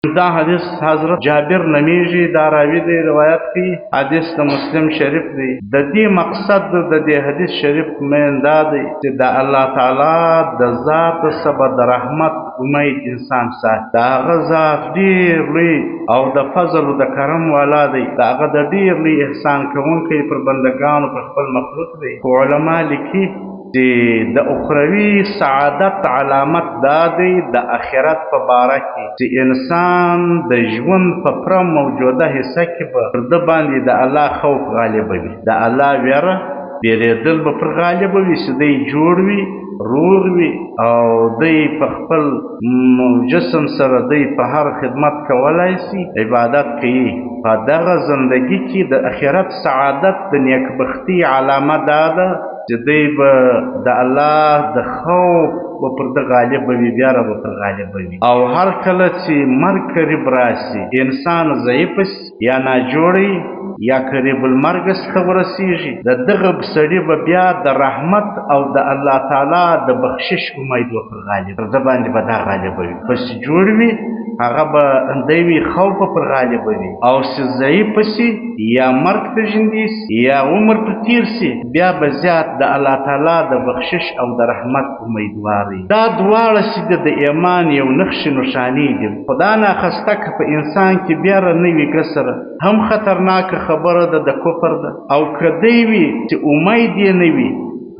دا حدیث حضرت جابر نمیږي، دا راوی دی روایت کوي، حدیث د مسلم شریف دی. د دې مقصد د دې حدیث شریف مین دا دی چې د الله تعالی د ذات څخه د رحمت امید انسان ساتي. د هغه ذات ډېر لوی او د فضل او د کرم والا دی، د هغه د ډېر لوی احسان کوونکی پر بندګانو پر خپل مخلوق دی. علما لیکي چې د اخروي سعادت علامت دا دی د آخرت په باره کې چې انسان د ژوند په پوره موجوده حصه کې به پر ده باندې د الله خوف غالبه وي، د الله ویره بیرېدل به پر غالبه وي چې دی جوړ وي، روغ وي او دی په خپل جسم سره دی په هر خدمت کولی سي، عبادت کوي. په دغه زندګي کې د آخرت سعادت د نیکبختي علامه دا ده چې دی به د الله د خوف به پر ده غالبه وي، بیاره به پر غالبه وي. او هر کله چې مرګ قریب راسي، انسان ضعیفه سي یا ناجوړی یا قریب المرګ څخه ورسېږي، د دغه سړي به بیا د رحمت او د الله تعالی د بخشش امید به پر غالب پر ده باندې به دا غالبه وي. پس جوړ وي هغه به دی وي، خوف به پر غالبه وي. او چې ضعیفه سي یا مرګ ته ژوندي سي یا عمر په تیر سي، بیا به زیات د الله تعالی د بخشش او د رحمت امیدوار وي. دا دواړه چې د ایمان یو نښې نښانې دي. خدا ناخسته که په انسان کې بیره نه وي کسره، هم خطرناکه خبره ده د کفر ده، او که دی وي چې امید یې نه وي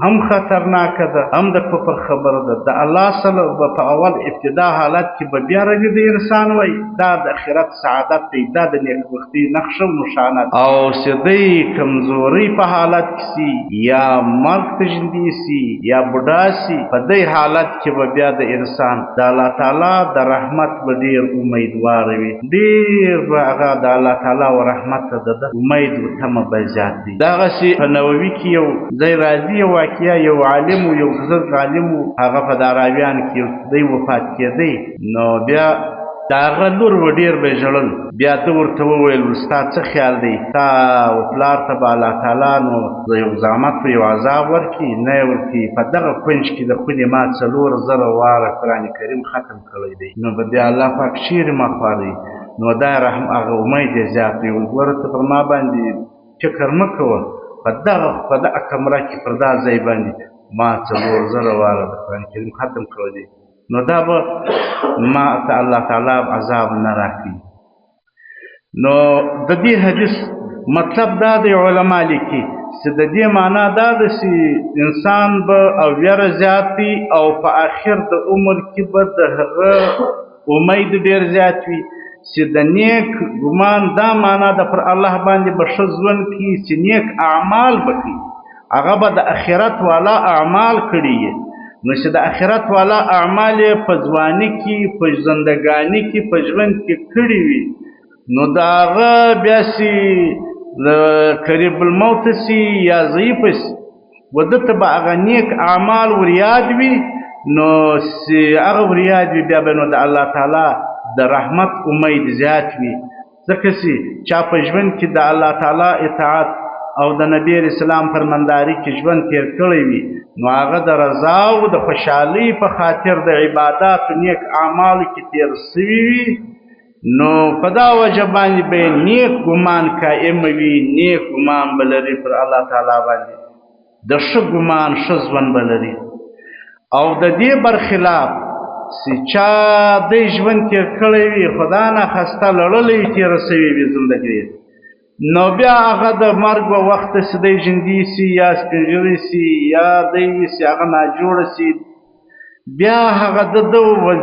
هم خطرناکه ده، هم د کفر خبره ده. د الله سره به په اول ابتدا حالت کې به بیا رګي د انسان وای، دا د آخرت سعادت دی، دا د نیکبختي نښه او نښانه ده. او چې دی کمزوري په حالت کې سي یا مرګ ته ژوندي سي یا بوډا سي، په دې حالت کې به بیا د انسان د الله تعالی د رحمت به ډېر امیدوار وي، ډېر به هغه د الله تعالی و رحمت ته د امید و تمه به زیات دي. دغسې په نووي کې یو ځای راځي، یو عالم و یو بزرګ عالم و، هغه په داراویان کې دی وفات کېدی. نو بیا د هغه لور و ډېر به ژړل، بیا ده ورته وویل ستا څه خیال دی، ستا و پلار ته به الله تعالی نو یو زحمت په یو عذاب ورکړي نه یې ورکړي. په دغه کونج کې د خونې ما 4,000 واره قرآن کریم ختم کړی دی، نو به بیا الله پاک چیرې ما خواروي. نو دا هغه امید یې زیات وي. ګوره ته پر ما باندې فکر مه کوه، په دغه کمره کې پر دا ځای باندې ما 4,000 واره د قرآن کریم ختم کړی دی، نو دا به ما ته الله تعالی عذاب نه راکړي. نو د دې حدیث مطلب دا دی، علما لیکي چې د دې معنا دا ده چې انسان به او ویره زیاتي او په آخر د عمر کې به د هغه امید ډېر زیات وي چې د نیک ګمان دا معنا ده پر الله باندې به ښه ژوند کړي، چې نیک اعمال به کوي، هغه به د آخرت والا اعمال کړي. نو چې د آخرت والا اعمال یې په ځواني کې په زندګاني کې په ژوند کې کړي وي، نو د هغه بیا چې قریب الموت سي یا ضعیفه سي، و ده ته به هغه نیک اعمال وریاد وي، نو چې هغه وریاد وي بیا به نو د الله تعالی د رحمت امید زیات وي. ځکه چې چا په ژوند کې د الله تعالی اطاعت او د نبی اسلام فرمانداری کې ژوند تیر کړی وي، نو هغه د رضا او د خوشحالۍ په خاطر د عبادات او نیک اعمالو کې تیر سوي وي، نو په دا وجه باندې به نیک ګمان قائم وي، نیک ګمان به لري پر الله تعالی باندې، د ښه ګمان ښه ژوند به لري. او د دې برخلاف چې چا د ژوند تیر کړی وي، خدا ناخواسته لړلی تېره سوې وي زندګي، نو بیا هغه د مرګ په وخت چې دی ژوندي سي یا سپینږیری سي یا دی چې هغه ناجوړه سي، بیا هغه د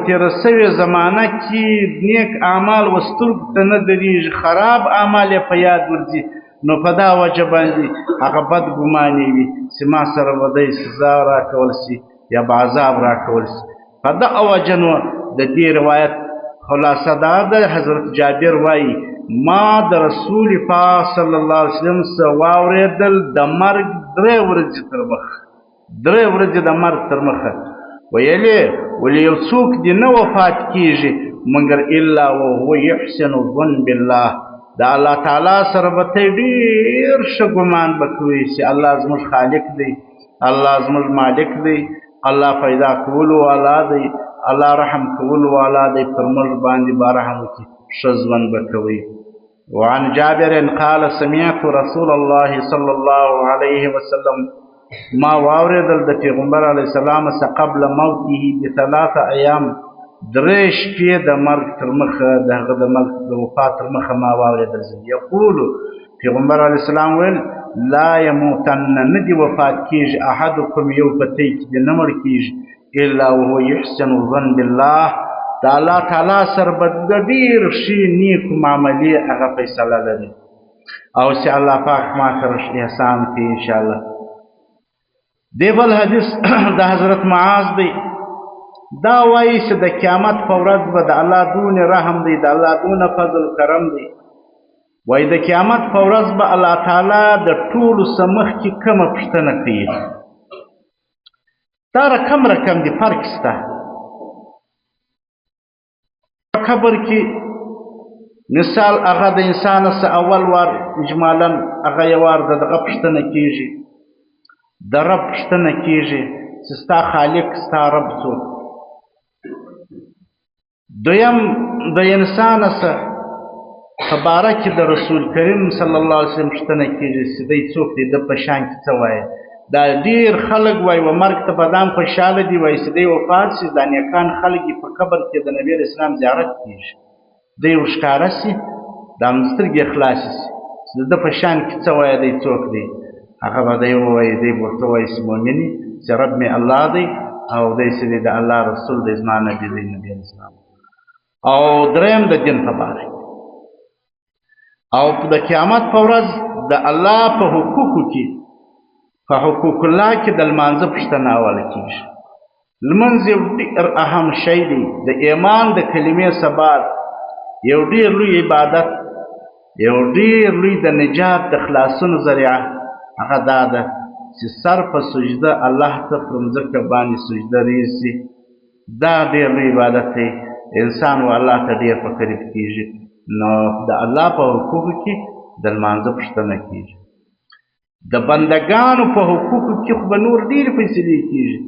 تېره سوې زمانه کې نیک اعمال و سترګو ته نه درېږي، خراب اعمال یې په یاد ورځي، نو په دا وجه باندې هغه بد ګمانې وي چې ما سره به دی سزا راکول سي یا به عذاب راکول سي. په دغه وجه نو د دې روایت خلاصه دا ده، حضرت جابر وایي ما د رسول پاک صلی الله علیه وسلم څخه واورېدل د مرګ 3 ورځې تر مخه، 3 ورځې د مرګ تر مخه، ویلې ولې یو څوک دې نه وفات کېږي مګر الا وهو یحسن الظن بالله، د الله تعالی سره به ته ډېر ښه ګمان به کوې چې الله زموږ خالق دی، الله زموږ مالک دی، الله پیدا کولو والا دی، الله رحم کولو والا دی، پر موږ باندې به رحم وکړي، ښه ژوند به کوئ. وعن جابر قال سمعت رسول الله صلى الله عليه وسلم ما واوریدل د پیغمبر علیه السلام څخه قبل موته بثلاث ایام، 3 شپې د مرګ تر مخه، د هغه د مرګ د وفات تر مخه ما واورېدل. یقول پیغمبر علیه السلام ویل لا یموتن، نه دي وفات کېږي احدکم یو په تۍ کې دې نه مړ کېږي الا وهو یحسن الظن بالله، د الله تعالی سره به د ډېر ښې نیکو معاملې هغه فیصله لري، او چې الله پاک ما سره احسان کوي انشاءالله. دی بل حدیث د حضرت معاذ دی، دا وایي چې د قیامت په ورځ به د الله دونه رحم دی، د الله دونه فضل کرم دی. وایي د قیامت په ورځ به الله تعالی د ټولو څه مخکې کومه پوښتنه کوي. دا رقم دی، فرق شته. قبر کې مثال هغه د انسان څخه اول وار اجمالا هغه یو وار دغه پوښتنه کېږي، د رب پوښتنه کېږي چې ستا خالق ستا رب څوک. دویم د انسان څخه په باره کې د رسول کریم صلی الله علیه وسلم پوښتنه کېږي چې دی څوک دی، د په شان کې څه وایي. دا ډېر خلک وایي و مرګ ته به دام خوشحاله دي، وایي چې دی وفات شي دا نیکان خلک یې په قبر کې د نبي علیه السلام زیارت کېږي، دی ورښکاره شي، دا سترګې خلاصې شي چې د په شان کې څه وایي، دی څوک دی. هغه به دی ووایي، دی ورته وایي چې مؤمن چې رب مې الله دی او دی چې دی د الله رسول دی، زما نبي دی نبي علیه السلام. او دریم د دین په باره کې، او د قیامت په ورځ د الله په حقوقو کې، په حقوق الله کې د لمانځه پوښتنه اوله کېږي. لمونځ یو ډېر اهم شی دی، د ایمان د کلمې ثبات، یو ډېر لوی عبادت، یو ډېر لوی د نجات د خلاصون ذریعه هغه دا ده چې سر په سجده الله ته پر مځکه باندې سجده ریسي. دا ډېر لوی عبادت دی، انسان و الله ته ډېر په قریب کېږي. نو د الله په حقوقو کې د لمانځه پوښتنه کېږي. د بندګانو په حقوقو کې خو به نور ډېرې فیصلې کېږي،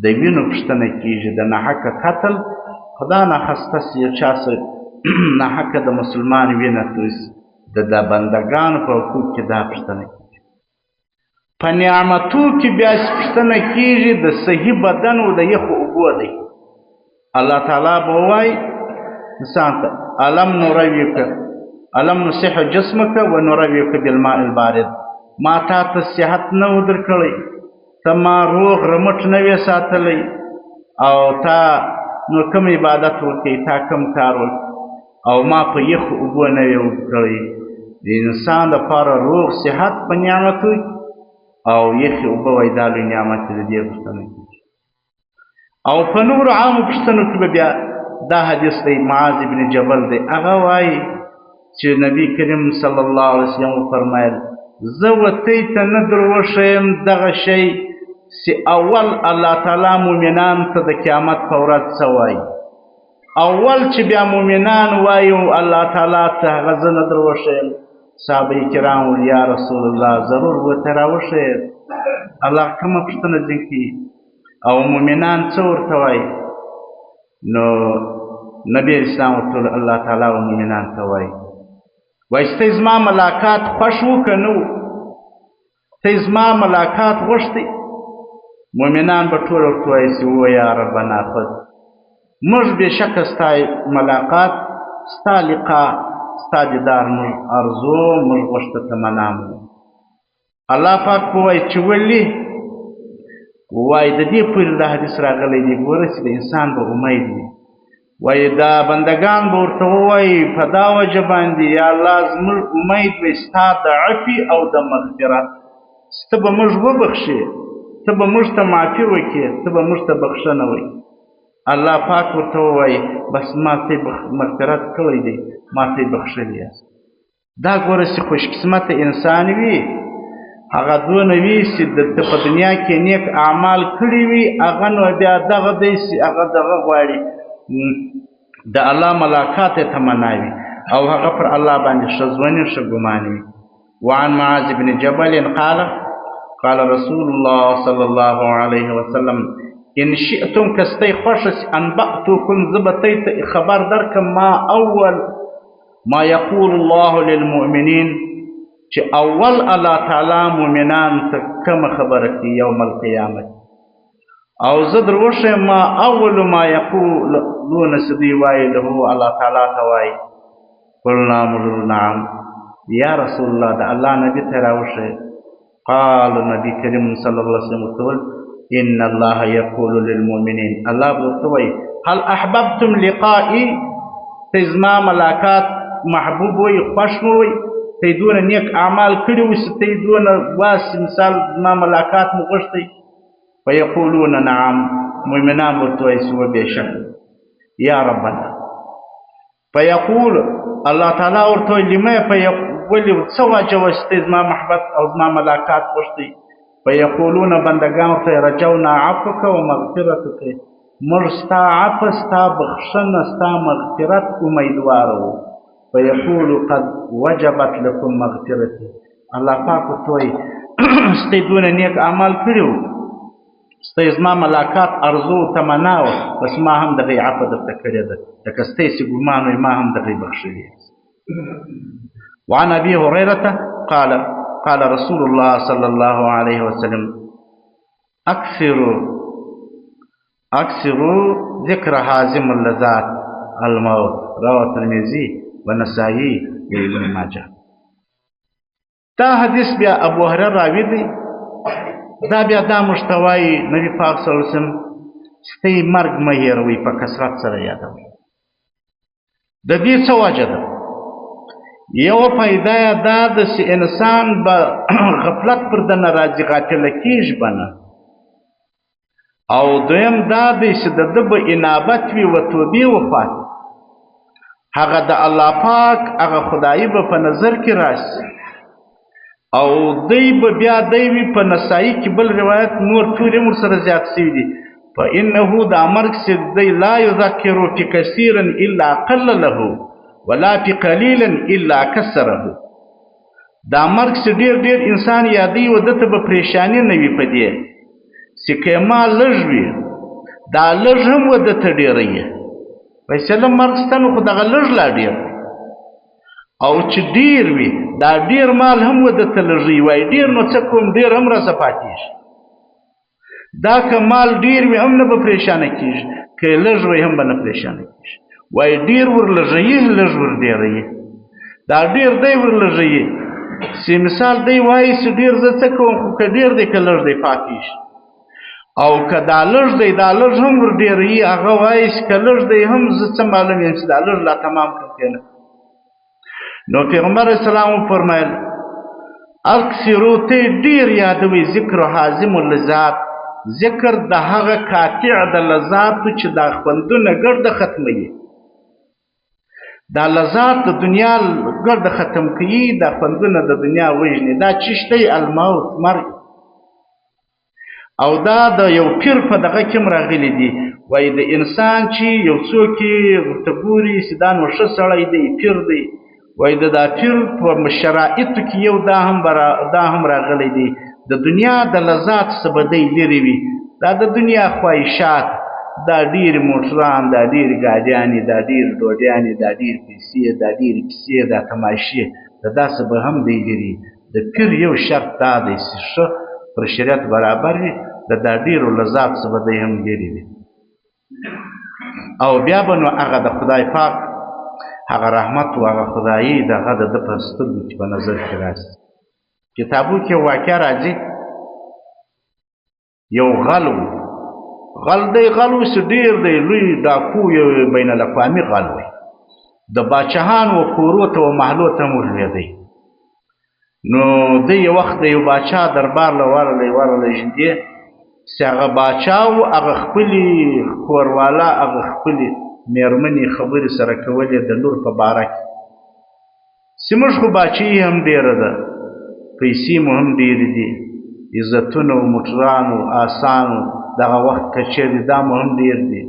د وینو پوښتنه کېږي، د ناحقه قتل، خدا ناخسته چې یو چا سره ناحقه د مسلمان وینه تویسي، د بندګانو په حقوقو کې دا پوښتنه کېږي. په نعمتو کې بیا پوښتنه کېږي د صحیح بدن او د یخو اوبو دی. الله تعالی به ووایي انسان ته الم نرویک الم نصح جسمک و نرویک بالماء البارد، ما تا ته صحت نه و درکړی، ته ما روغ رمټ نه وې ساتلی، او تا نو کوم عبادت وکړې، تا کوم کار وکړ، او ما په یخو اوبو نه وې وکړی. د انسان دپاره روغ صحت په نعمت وي او یخې اوبه وایي دا لوی نعمت دی، د دې پوښتنه کېږي. او په نورو عامو پوښتنو کې به بیا دا حدیث دی، معاذ ابن جبل دی، هغه وایي چې نبی کریم صلی الله علیه وسلم وفرمایل زه وتی ته نه در وښیم دغه شی چې اول الله تعالی مؤمنان ته د قیامت په ورځ څه وایي. اول چې بیا مؤمنان وایي الله تعالی ته هغه زه نه در وښیم. صحابه کرام ویل یا رسول الله ضرور ورته راوښیې، الله کومه پوښتنه ځینې کوي او مؤمنان څه ورته وایي. نو نبی اسلام ورته الله تعالی او مؤمنان ته وایي وایي ته زما ملاقات خوښ و که نه و، ته زما ملاقات غوښتې. مؤمنان به ټول ورته وایي چې و یا ربنا خذ، موږ بېشکه ستا ملاقات، ستا لقا، ستا دیدار موږ ارزو، موږ غوښته تمنا مو. الله پاک به وایي چې ولې؟ وایي د دې پورې دا حدیث راغلی دی ګوره چې د انسان به امید وي. وایي دا بندګان به ورته ووایي په دا وجه باندې یا الله زموږ امید وي ستا د عفي او د مغفرت، چې ته به موږ وبخښې، ته به موږ ته معافي وکړې، ته به موږ ته بخښنه وکړې. الله پاک ورته ووایي بس ما ته مغفرت کړی دی، ما ته بخښلی یاست. دا ګوره چې خوشقسمته انسان وي، هغه دونه وي چې د په دنیا کې نیک اعمال کړي وي، هغه نو بیا دغه دی چې هغه دغه غواړي د الله ملاقات یې تمنا وي او هغه پر الله باندې ښه ژوند ښه ګمان وي. وعن معاذ بن جبل قال قال رسول الله صلى الله عليه وسلم ان شئتم کستی خوش انبأتوکم زبتی خبر درکم ما اول ما یقول الله للمؤمنین چې اول الله تعالی مؤمنان ته کوم خبره کوي یوم القیامت او زه دروښیم ما اول ما یقولون چې دوی وایي له الله تعالی ته وایي قلنا نعم یا رسول الله د الله نبي ته راوښیه قال نبي کریم صلی الله علیه وسلم ان الله يقول للمؤمنين الله بوتوي هل احببتم لقائي تزما ملاقات محبوب وي خوش وي تيدون نیک اعمال کړي وي تيدون واس مثال ما ملاقات مغشتي فيقولون نعم مؤمنان بوتوي سو بشك يا ربنا فيقول الله تعالى ورتوي لما ولي سوا جوست زما محبت او زما ملاقات غشتي فيقولون بندگان ته رجونا عفوك ومغفرتك مرستا عفو ستا بخشن ستا مغفرت امیدوارو فيقول قد وجبت لكم مغفرتي الله پاک توي ستی دون نیک اعمال کړیو ستی زما ملاقات ارزو تمناو بس ما هم دغه عفو درته کړی ده لکه ستی چې ګمان وي ما هم دغه بخښلی وعن ابي هريره قال رسول الله صلى الله عليه وسلم اكثروا ذكر هازم اللذات الموت رواه الترمذي والنسائي وابن ماجه دا حدیث بیا ابو هريره راوی دی دا بیا دا مشتوای نبی پاک صلی الله علیه وسلم ستی مرګ مه هېروئ په کثرت سره یادوئ د دې څه وجه ده یو پیدا دا د انسان به غفلت پر دنه راځي غافله کېږي به نه او دویم دا دی چې د ده به انابت وي و توبې وفات هغه د الله پاک هغه خدایي به په نظر کې راشي او دی به بیا دی وي په نسایي کې بل روایت نور ټول یې ورسره زیات شوي دي فانه دا مرګ چې دی لا یذکر فی کثیرا الا قل له ولا فی قلیلا الا کسره دا مرګ چې ډېر انسان یادوي و ده ته به پریشاني نه وي په دې چې که ما لږ وي دا لږ هم و ده ته ډېروي فیصله مرګ شته نو خو دغه لږ لا ډېر او چې ډېر وي دا ډېر مال هم و ده ته لږوي وایي ډېر نو څه کوم ډېر هم راڅه پاتېږي دا که مال ډېر وي هم نه به پریشانه کېږي که یې لږ وي هم به نه پریشانه کېږي وایي ډېر ورلږوي لږ ورډېروي دا ډېر دی ورلږوي چې مثال دی وایي چې ډېر زه څه کوم خو که ډېر دی که لږ دی پاتېږي او که دا لږ دی دا لږ هم ورډېروي هغه وایي چې که لږ دی هم زه څه معلوم یم چې دا لږ لا تمام کړم که نو پیغمبر اسلام وفرمایل اکثرو ته ډېر یادوي ذکر حازم اللذات ذکر د هغه قاطع د لذاتو چې دا خوندونه ګرده ختموي دا لذات د دنیا ګرده ختم کوي دا خوندونه د دنیا وژني دا چیش دی الموت مرګ او دا د یو پیر په دغه کې راغلی دي وایي د انسان چې یو څوک یې ورته ګوري چې دا نو ښه سړی دی پیر دی وایي د دا پیر په شرایطو کې یو دا هم راغلی دی د دنیا د لذات څخه به دی لرې وي دا د دنیا خواهشات دا ډېرې موټران دا ډېرې ګاډیانې دا ډېرې ډوډیانې دا ډېرې پیسې دا ډېرې کیسې دا تماشې د داسې به هم دی لري د پیر یو شرط دا دی چې ښه پر شریعت برابر وي د دا ډېرو لذات څخه به دی هم لرې وي او بیا به نو هغه د خدای پاک هغه رحمت و هغه خدایي دغه د ده په سترګو کې په نظر کې راشي کتابو کې واقع راځي یو غل دی غل چې ډېر دی لوی ډاکو یو بین الاقوامي غل وی د باچاهانو کورو ته و محلو ته هم ورلوېدی نو دی یو وخت د یو باچا دربار له ورغلی ژندې چې هغه باچا و هغه خپلې کوروالا هغه خپلې مېرمنې خبرې سره کولې د لور په باره کې چې موږ خو باچایي هم ډېره ده پیسې مو هم ډېرې دي عزتونه و موټرانو آسانو دغه وخت کچېرې دا مو هم ډېر دي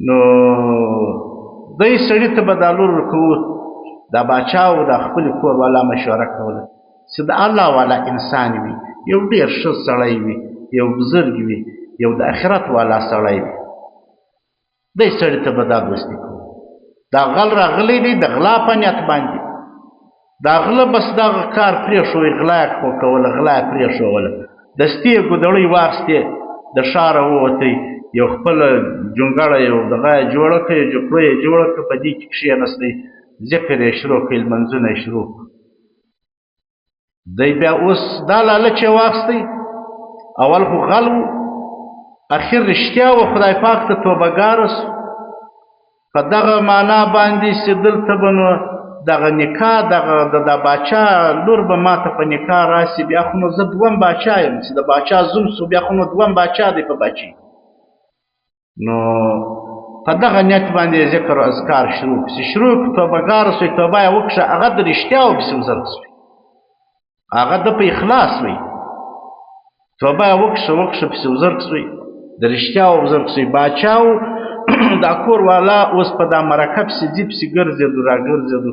نو دی سړي ته به دا لور ورکوو دا باچا و دا خپلې کور والا مشوره کوله چې د الله والا انسان وي یو ډېر ښه سړی وي یو بزرګ وي یو د آخرت والا سړی دی دی سړي ته به دا دوستي کوو دا غل راغلی دی د غلا په نیت باندې دا غله بس دغه کار پرېښوی غلا یې کوله غلا یې پرېښوله دستي یې ګودړۍ واخیستې د ښاره ووتی یو خپله جونګړه یو دغه یې جوړه کړه یو جوپړه یې جوړه کړه په دې کې کښېنستی ذکر یې شروع کړئ لمنځونه یې شروع کړه دی بیا اوس دا لالچ یې واخیستی اول خو غل و اخر رښتیا و خدای پاک ته توبهګاره سو په دغه معنا باندې چې دلته به نو دغه نکاح دغه د باچا لور به ما ته په نکاح راسي بیا خو نو زه دوم باچا یم چې د باچا زوم سو بیا خو نو دوم باچا دی په بچي نو په دغه نیت باندې ذکر او اذکار شروع کړي شروع کړي توبهګاره سوی توبه یې وکړه هغه د رښتیاو پسې وزرګ سوی هغه د په اخلاص وی توبه یې وکړه پسې وزرګ سوی د رښتیاو وزرګ سوی باچا و دا کور والا اوس په دا مرکه پسې ځي پسې ګرځېدو راګرځېدو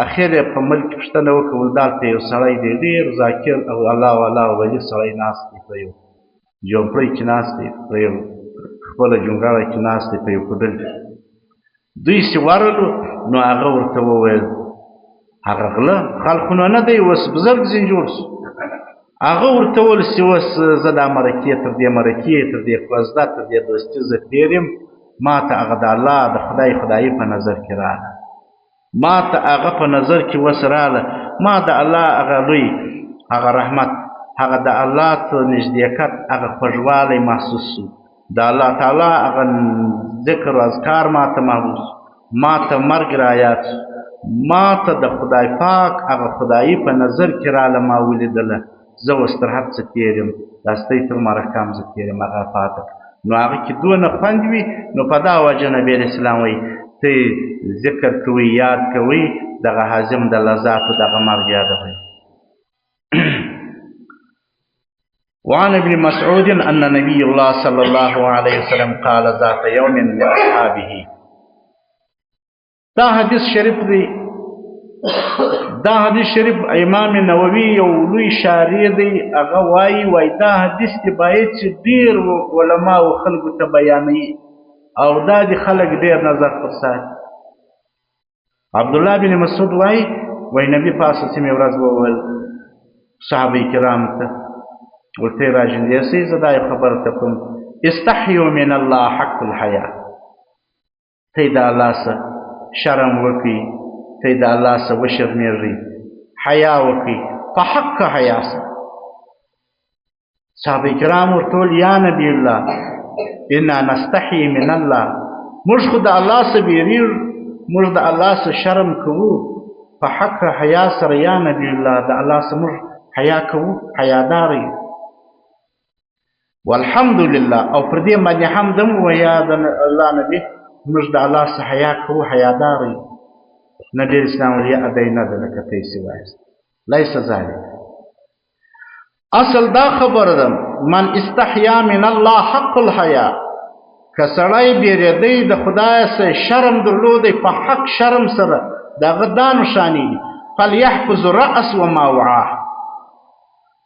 اخر یې په ملک پوښتنه وکړه دلته یو سړی دی ډېر ذاکر او الله والا ولي سړی ناست دی په یو جوپړۍ کې ناست دی په یو خپله جونګړه کې ناست دی په یو کوډل دوی چې ورغلو نو هغه ورته وویل هغه غله خلکو نو نه دی اوس بزرګ ځین جوړ سو هغه ورته وویل چې اوس زه دا مرکې تر دې مرکې تر دې کوزده تر دې دوستي زه تېر یم ما ته هغه د الله د خدایي په نظر کې راغله ما ته هغه په نظر کې اوس راغله ما د الله هغه لوی هغه رحمت هغه د الله ته نږدېکت هغه خوږوالی محسوس سو د الله تعالی هغه ذکر و اذکار ما ته محسوس ما ته مرګ رایاد سو ما ته د خدای پاک هغه خدایي په نظر کې راغله ما ولیدله زه اوس تر هر څه تېر یم داستی تر مرکه هم زه تېر یم هغه پاته نو هغه کې دونه خوند وي نو په دا وجه نبي علیه السلام وایي ته ذکر کوئ یاد کوئ دغه هاضم د لذاتو دغه مرګ یادوئ وعن ابن مسعود أن نبي الله صلى الله عليه وسلم قال ذات يوم لأصحابه دا حدیث شریف دی دا حدیث شریف امام نووي یو لوی شارح دی هغه وایي دا حدیث دی باید چې ډېر علما او خلکو ته بیانوي او دا د خلک ډېر نظر پر ساتي عبدالله بن مسعود وایي نبي پاک صلی الله علیه ورځ وویل صحابه کرام ته ورته راځي سي زدا خبر ته کوم استحيوا من الله حق الحياة ته دا الله سره شرم وکي ته دا الله سره وشرمېږي حیا وکي په حق حیا سره صحابه کرام ورته یا نبی الله انا نستحي من الله موږ خو د الله سره بیریږو موږ د الله سره شرم کوو په حق حیا سره یا نبی الله د الله سره موږ حیا کوو حیادار یو والحمد لله او پر دې باندې حمد هم ویا د الله نبی موږ د الله څخه حیا کوو حیادار یو نبی اسلام ولیا ادینا د لکته سوایس ليس ذلك اصل دا خبر ده من استحیا من الله حق الحیا کسړی بیریدی د خدای سره شرم درلودی په حق شرم سره دغه دانو شانی فليحفظ الراس وما وعاه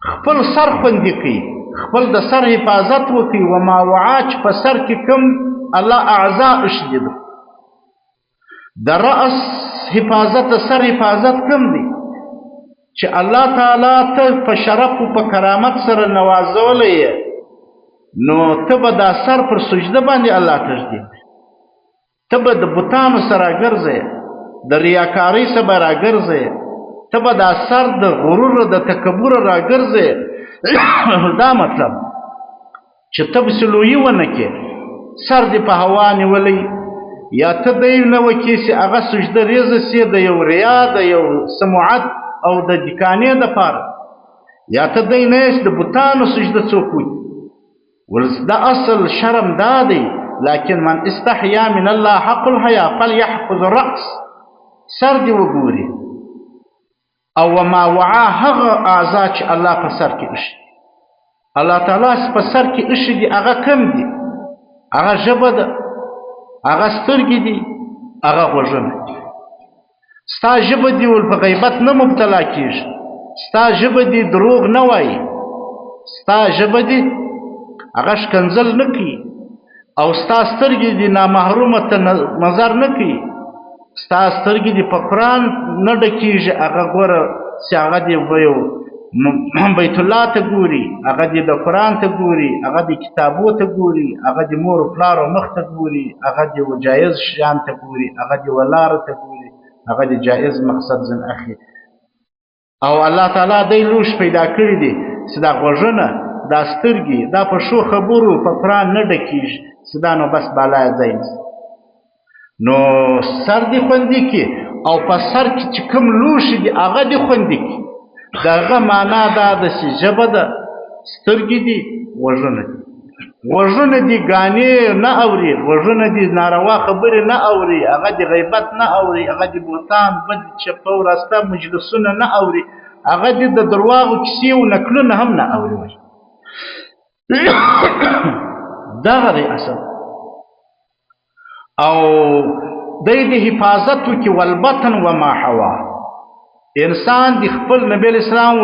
خپل سر خوندي کوي خپل د سر حفاظت وکړي وما وعاج په سر کې کوم الله اعضاء اشدید د رأس حفاظت د سر حفاظت کوم دی چې الله تعالی ته په شرف او په کرامت سره نوازولې نو ته به دا سر پر سجده باندې الله تجدید ته به د بوتانو سره ګرځې د ریاکاری سره راګرځې ته به دا سر د غرور د تکبر راګرځې دا مطلب چې ته به سلویي ونه کې سر دې په هوا نیولی یا ته دی نه وکې چې هغه سجده ریزه سي د یو ریا د یو سمعت او د دکانې دپاره یا ته دی نه یې د بوتانو سجده څوک وي دا اصل شرم دا دی لكن من استحیا من الله حق الحیا فليحفظ الرأس سر دې وګوري او وما وعا هغه اعضاء چې الله په سر کې ایښي الله تعالی په سر کې ایښي دي هغه کم دي هغه ژبه ده هغه سترګې دي هغه غوږونه ستا ژبه دي ول په غیبت نه مبتلا کېږي ستا ژبه دي دروغ نه وایي ستا ژبه دي هغه ښکنځل نه کوي او ستا سترګې دې نامحرومه ته نظر نه کوي، ستا سترګې دې په قرآن نه ډکېږي، هغه ګوره چې هغه دې بیت الله ته ګوري، هغه دې د قرآن ته ګوري، هغه دې کتابو ته ګوري، هغه دې مور و پلار و مخ ته ګوري، هغه دې جایز شیان ته ګوري، هغه دې ولاره ته ګوري، هغه دې جایز مقصد ځن اخلي. او الله تعالی دی لوش پیدا کړي دي چې دا غوږونه دا سترګې دا په ښو خبرو په قرآن نه ډکېږي، چې دا نو بس بالایه ځای نیسي. نو سر دې خوندي کړي او په سر کې چې کوم لوښي دي هغه دې خوندي کړي. د هغه معنا دا ده چې ژبه ده، سترګې دي، غوږونه دي. غوږونه دي ګانې نه اوري، غوږونه دي ناروا خبرې نه اوري، هغه دي غیبت نه اوري، هغه دي بوتان بد چپه و راسته مجلسونه نه اوري، هغه دي د درواغو کیسې و نکلونه هم نه اوري. دغه دی اصل. او دی د حفاظت وکړي والبطن وما حوا. انسان د خپل نبی اسلام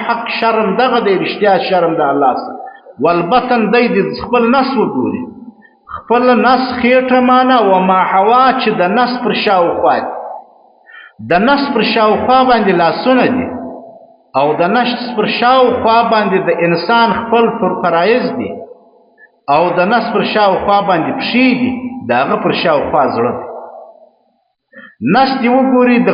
حق شرم دغه دی، رښتیا شرم د الله سره. والبطن دی د خپل نس وګوري، خپل نس خېټه معنا وما حوا چې د نس پر شاوخوا دي. د نس پر شاوخوا باندې لاسونه دي او د نس پر شاوخوا باندې د انسان خپل فرایض دي او د نس پر شاوخوا باندې پښې دي، د هغه پر شاوخوا زړه دی. نس دې وګوري د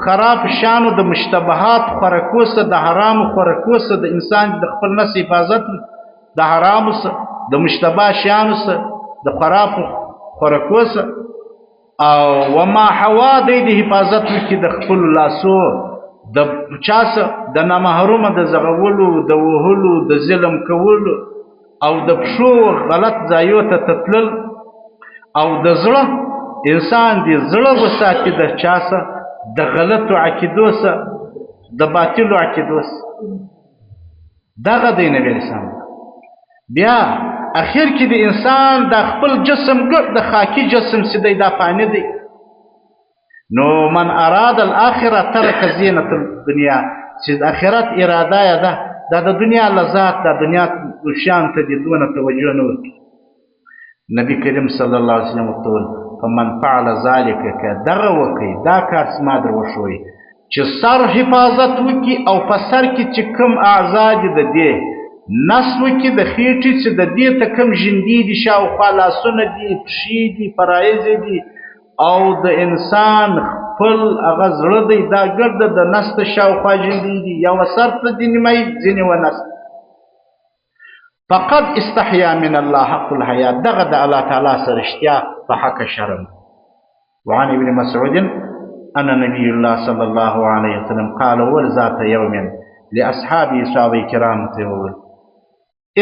خراب شانو د مشتبهات خوراکو څخه، د حرامو خوراکو څخه د انسان د خپل نس حفاظت، د حرامو څخه، د مشتبه شانو څخه، د خرابو خوراکو څخه. او وما حوا دی د حفاظت وکړي د خپل لاسو د چا څخه، د نامحرومه د زغولو، د وهلو، د ظلم کولو او د پښو غلط ځایو ته تتلل. او د زړه انسان دې زړه وساتي د چا څخه، د غلطو عقیدو څخه، د باطلو عقیدو څخه. دغه دی نبی اسلام. بیا اخر کې د انسان د خپل جسم ګډ د خاکی جسم چې دی دا فانی دی. نو من اراد الاخره ترک زینت الدنیا، چې د آخرت اراده یې ده دا د دنیا لذات، د دنیا شان ته دې دونه توجه نه ورکړي. نبی کریم صلی الله علیه وسلم وتول فمن فعل ذلك که دغه وکړي دا کار ما در وښوي چې سر حفاظت وکړي او په سر کې چې کوم اعضا دي د دې نس وکړي د خېټې چې د دې ته کوم ژندې دي، شاوخوا لاسونه دي، پښې دي، فرایض دي او د انسان خپل هغه زړه دی دا ګرده د نس ته شاوخوا ژندې دي، یو سر ته دي نیمایي ځینې و نس. فقد استحیا من الله حق الحیا، دغه د الله تعالی سره رښتیا په حق شرم. وعن ابن مسعود ان نبی الله صلی الله علیه وسلم قال ذات یوم لاصحابه صحابه کرام ته وویل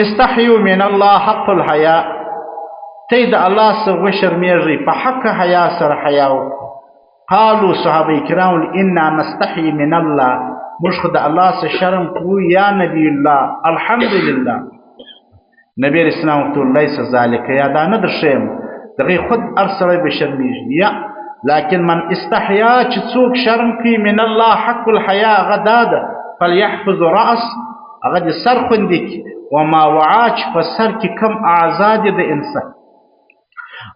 استحیوا من الله حق الحیا، تی د الله څخه وشرمېږئ په حق حیا سره حیا وکړئ. قالوا صحابه کرام انا نستحی من الله، موږ خو د الله څخه شرم کوو یا نبی الله. الحمدلله. نبی اسلام ته لیس ذلک، یا دا نه در ښیم دغه خود هر سړی به شرمېږي، یا لکن من استحیا چې څوک شرم کوي من الله حق الحیا هغه دا ده فلیحفظ رأس، هغه د سر خوندي کړي، وما وعا چې په سر کې کم اعضا دي د انسان،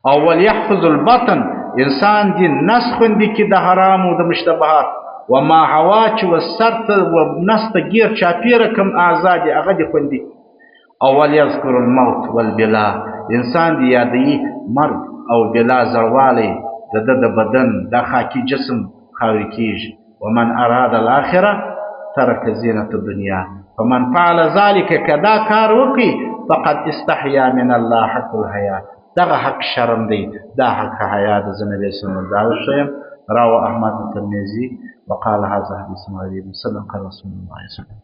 او ولیحفظ البطن انسان دي نس خوندي کړي د حرامو د مشتبهات، وما حوا چې و سر ته و نس ته ګیر چاپیره کم اعضا دي هغه دي خوندي. او ولیذکر الموت والبلا، انسان دی یادوي مرګ او بلا زړوالی د ده د بدن دا خاکی جسم خاورې کېږي. ومن اراد الاخره ترک زینت الدنیا، فمن فعل ذلك که دا کار وکړي فقد استحیا من الله حق الحیا، دغه حق شرم دی، دا حق حیا د زه نبی صلی الله علیه وسلم. رواه احمد الترمذي وقال هذا حديث غريب صدق رسول الله صلى الله عليه وسلم.